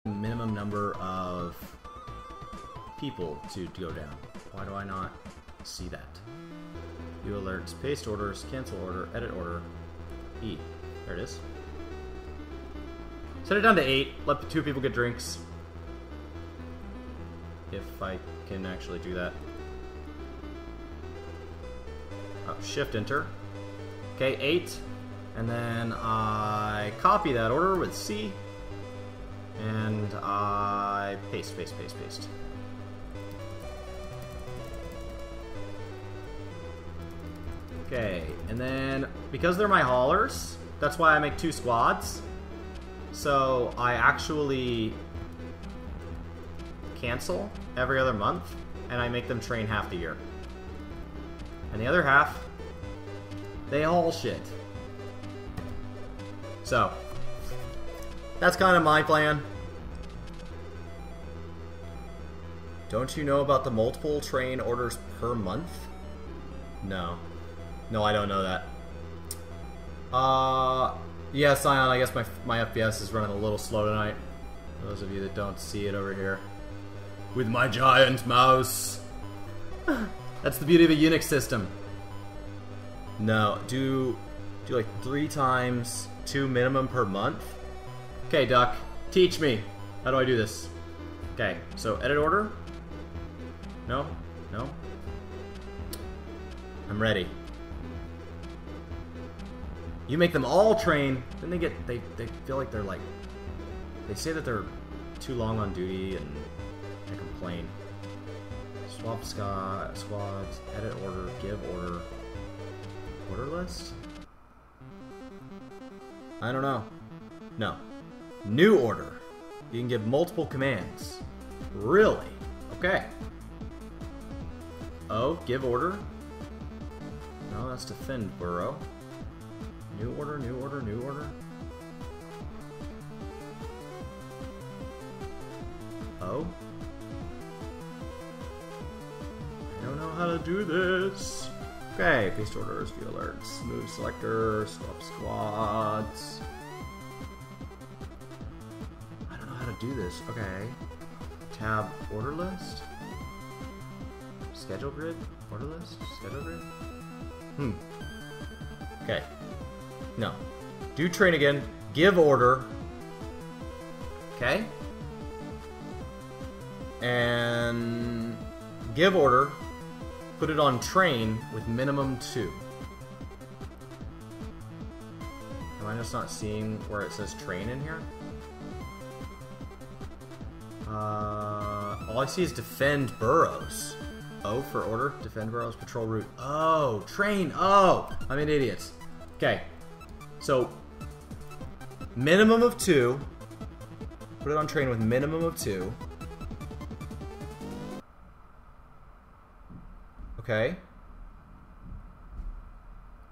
minimum number of people to go down. Why do I not see that? View alerts, paste orders, cancel order, edit order, E. There it is. Set it down to 8. Let 2 people get drinks. If I can actually do that. Oh, Shift Enter. Okay, 8. And then I copy that order with C. And I paste. Okay, and then because they're my haulers, that's why I make 2 squads. So I actually cancel every other month, and I make them train half the year. And the other half, they haul shit. So, that's kind of my plan. Don't you know about the multiple train orders per month? No. No, I don't know that. Yeah, Scion, I guess my FPS is running a little slow tonight. For those of you that don't see it over here. With my giant mouse. That's the beauty of a Unix system. No, do like 3 times 2 minimum per month. Okay, Duck, teach me. How do I do this? Okay, so edit order. No? No? I'm ready. You make them all train, then they feel like they're like, they say that they're too long on duty and they complain. Swap squads, edit order, give order, order list? I don't know. No. New order. You can give multiple commands. Really? Okay. Oh, give order? No, that's defend burrow. New order, new order, new order. Oh? I don't know how to do this. Okay, paste orders, view alerts, move selector, swap squads. I don't know how to do this. Okay. Tab order list. Schedule grid? Order list? Schedule grid? Okay. No. Do train again. Give order. Okay. And give order. Put it on train with minimum 2. Am I just not seeing where it says train in here? All I see is defend burrows. O for order. Defend burrows. Patrol route. Oh, train. Oh, I'm an idiot. Okay. So, minimum of 2. Put it on train with minimum of 2. Okay.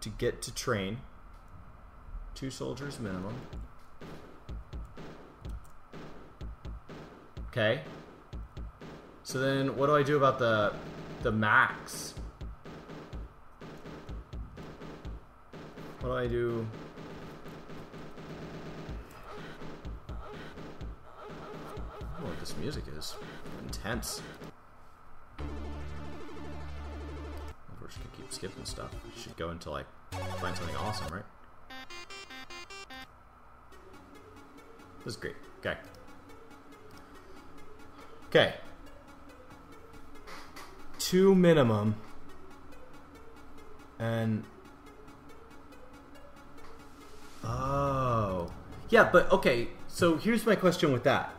To get to train. 2 soldiers minimum. Okay. So then, what do I do about the max? What do I do? I don't know what this music is. Intense. We're just gonna keep skipping stuff. We should go until I find something awesome, right? This is great. Okay. Okay. 2 minimum. And... Oh. Yeah, but okay, so here's my question with that.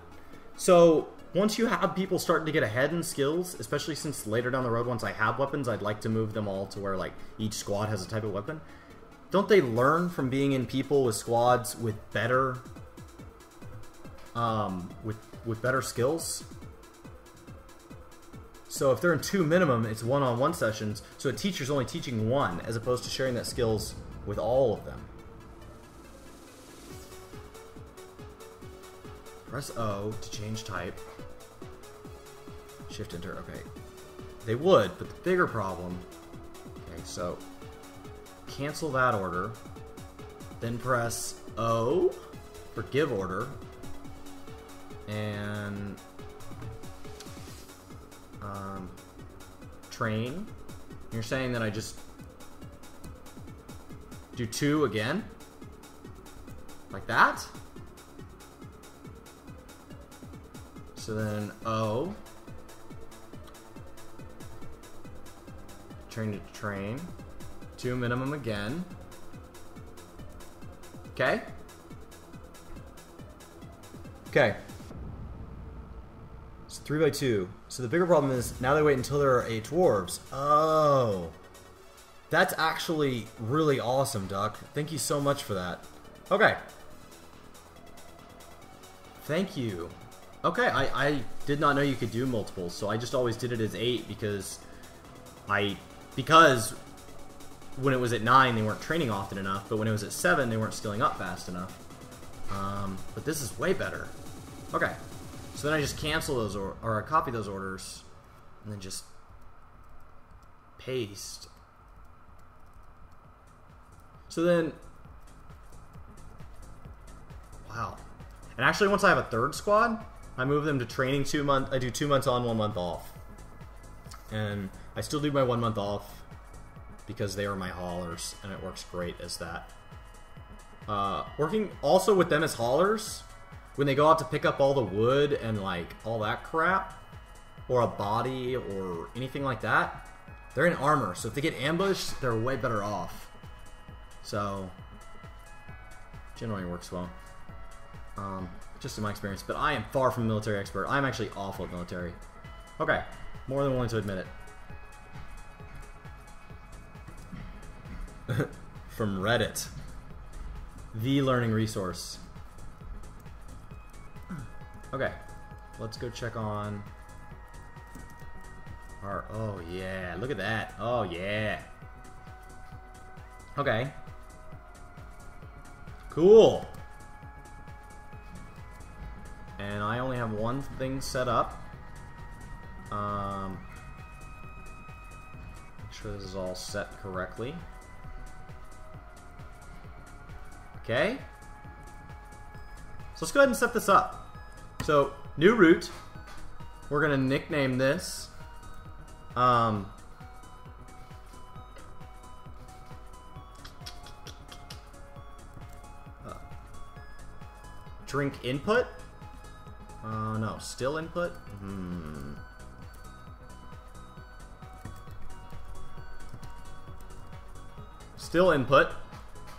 So, once you have people starting to get ahead in skills, especially since later down the road, once I have weapons, I'd like to move them all to where, like, each squad has a type of weapon. Don't they learn from being in people with squads with better... with better skills? So if they're in 2 minimum, it's one-on-one sessions, so a teacher's only teaching 1, as opposed to sharing that skills with all of them. Press O to change type. Shift Enter, okay. They would, but the bigger problem... Okay, so... Cancel that order. Then press O for give order. And train. You're saying that I just do 2 again? Like that? So then O. Train to train. 2 minimum again. Okay. Okay. It's 3 by 2. So the bigger problem is now they wait until there are 8 dwarves. Oh. That's actually really awesome, Duck. Thank you so much for that. Okay. Thank you. Okay, I did not know you could do multiples, so I just always did it as 8 because when it was at 9 they weren't training often enough, but when it was at 7 they weren't skilling up fast enough. But this is way better. Okay. So then I just cancel those or I copy those orders and then just paste. So then, wow. And actually once I have a 3rd squad, I move them to training 2 months. I do 2 months on, 1 month off. And I still do my 1 month off because they are my haulers and it works great as that. Working also with them as haulers, when they go out to pick up all the wood and like all that crap, or a body or anything like that, they're in armor. So if they get ambushed, they're way better off. So generally works well. Just in my experience, but I am far from a military expert. I'm actually awful at military. Okay, more than willing to admit it. From Reddit, the learning resource. Okay, let's go check on our, oh yeah, look at that. Oh yeah. Okay. Cool. And I only have one thing set up. Make sure this is all set correctly. Okay. So let's go ahead and set this up. So, new route. We're going to nickname this. Drink input. No, still input. Still input,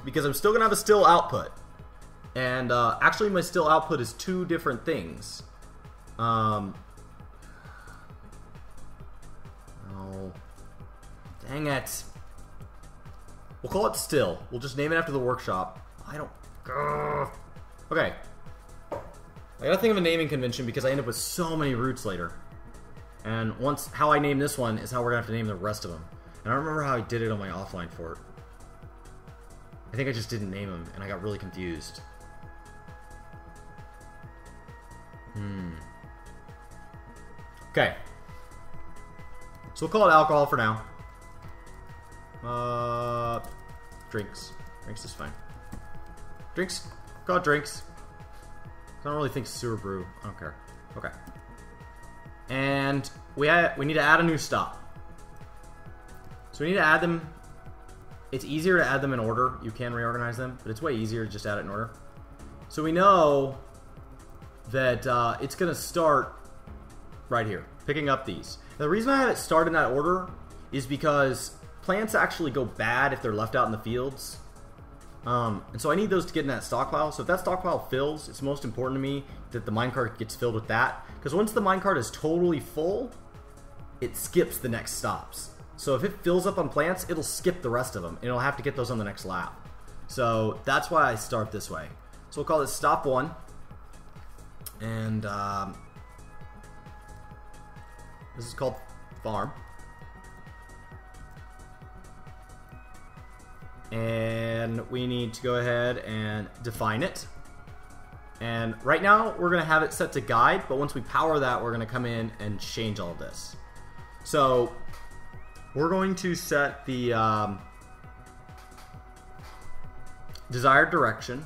because I'm still gonna have a still output. And actually my still output is 2 different things. Oh, dang it. We'll call it still. We'll just name it after the workshop. I don't... Okay. I gotta think of a naming convention because I end up with so many routes later. And once how I name this one is how we're gonna have to name the rest of them. And I don't remember how I did it on my offline fort. I think I just didn't name them and I got really confused. Okay. So we'll call it alcohol for now. Drinks. Drinks is fine. Drinks. Call it drinks. I don't really think sewer brew. I don't care. Okay. And we need to add a new stop. So we need to add them. It's easier to add them in order. You can reorganize them, but it's way easier to just add it in order. So we know that it's going to start right here, picking up these. Now, the reason I have it start in that order is because plants actually go bad if they're left out in the fields. And so I need those to get in that stockpile. So if that stockpile fills, it's most important to me that the minecart gets filled with that. Because once the minecart is totally full, it skips the next stops. So if it fills up on plants, it'll skip the rest of them. And it'll have to get those on the next lap. So that's why I start this way. So we'll call this stop 1. And this is called farm. And we need to go ahead and define it. And right now we're going to have it set to guide, but once we power that, we're going to come in and change all of this. So we're going to set the desired direction,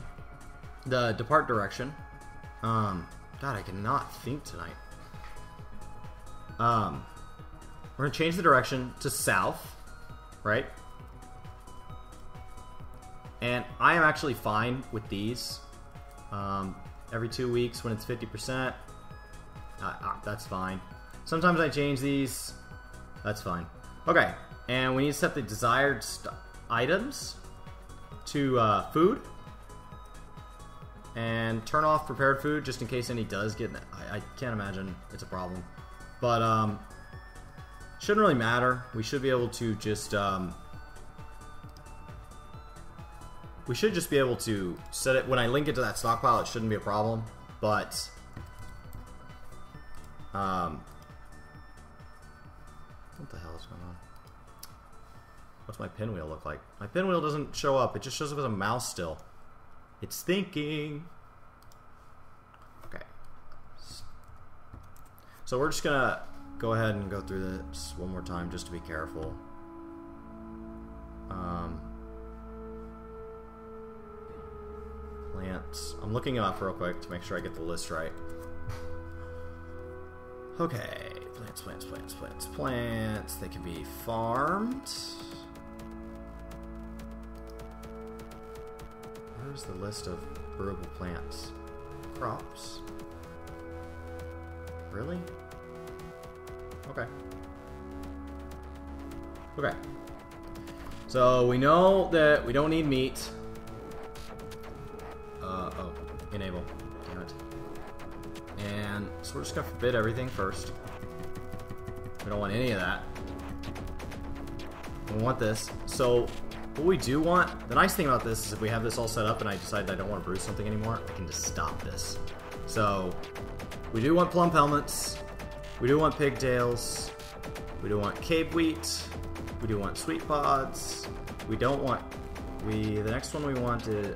the depart direction, God, I cannot think tonight. We're gonna change the direction to south, right? And I am actually fine with these. Every 2 weeks when it's 50%, that's fine. Sometimes I change these. That's fine. Okay, and we need to set the desired items to food. And turn off prepared food just in case any does get... I can't imagine it's a problem. But, shouldn't really matter. We should be able to just, we should just be able to set it... When I link it to that stockpile, it shouldn't be a problem. But, what the hell is going on? What's my pinwheel look like? My pinwheel doesn't show up. It just shows up as a mouse still. It's thinking. Okay. So we're just gonna go ahead and go through this one more time just to be careful. Plants. I'm looking them up real quick to make sure I get the list right. Okay. Plants, plants, plants, plants, plants. They can be farmed. Where's the list of brewable plants? Crops? Really? Okay. Okay. So we know that we don't need meat. Oh, enable. Damn it. And so we're just gonna forbid everything first. We don't want any of that. We want this. So what we do want, the nice thing about this is if we have this all set up and I decide I don't want to brew something anymore, I can just stop this. So we do want plum helmets, we do want pigtails, we do want cave wheat, we do want sweet pods, we don't want, the next one we want is,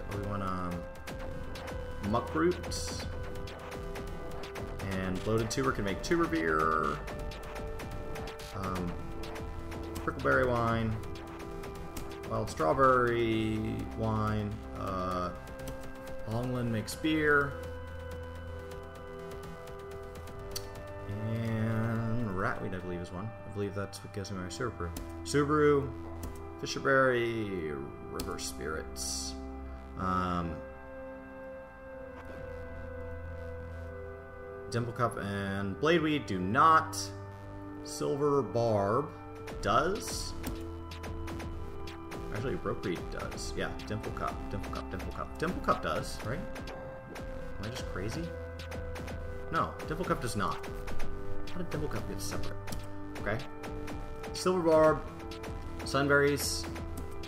muck roots, and bloated tuber can make tuber beer, prickleberry wine, wild strawberry wine, Longland makes beer, and ratweed I believe is one. I believe that's what gives me my Subaru. Subaru, Fisherberry, River Spirits, Dimple Cup and Bladeweed do not. Silver Barb does. Actually, Ropeweed does. Yeah, Dimple Cup, Dimple Cup, Dimple Cup. Dimple Cup does, right? Am I just crazy? No, Dimple Cup does not. How did Dimple Cup get separate? Okay. Silver Barb, Sunberries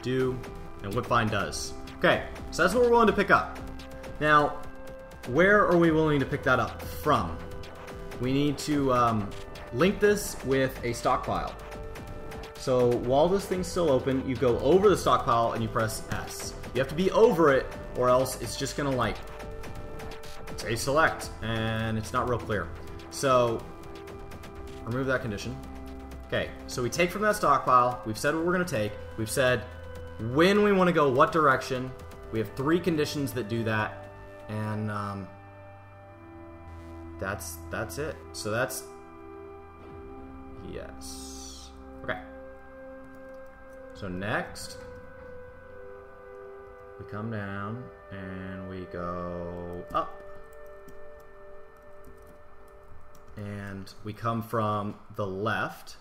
do, and Whipvine does. Okay, so that's what we're willing to pick up. Now, where are we willing to pick that up from? We need to link this with a stockpile. So while this thing's still open, you go over the stockpile and you press S. You have to be over it, or else it's just gonna like say select, and it's not real clear. So remove that condition. Okay, so we take from that stockpile. We've said what we're gonna take. We've said when we want to go, what direction. We have 3 conditions that do that, and that's it. So that's yes. Okay. So next, we come down and we go up. And we come from the left.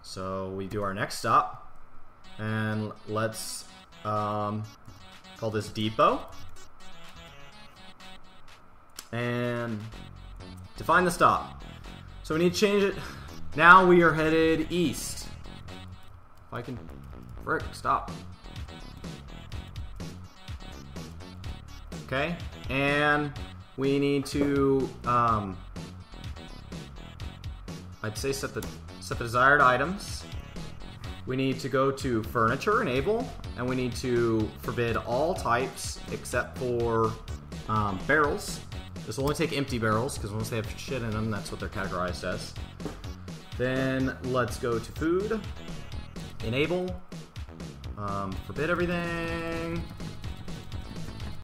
So we do our next stop. And let's call this depot. And define the stop. So we need to change it. Now we are headed east. If I can... Frick, stop. Okay, and we need to, I'd say set the desired items. We need to go to furniture, enable, and we need to forbid all types except for barrels. This will only take empty barrels, because once they have shit in them, that's what they're categorized as. Then let's go to food, enable, forbid everything,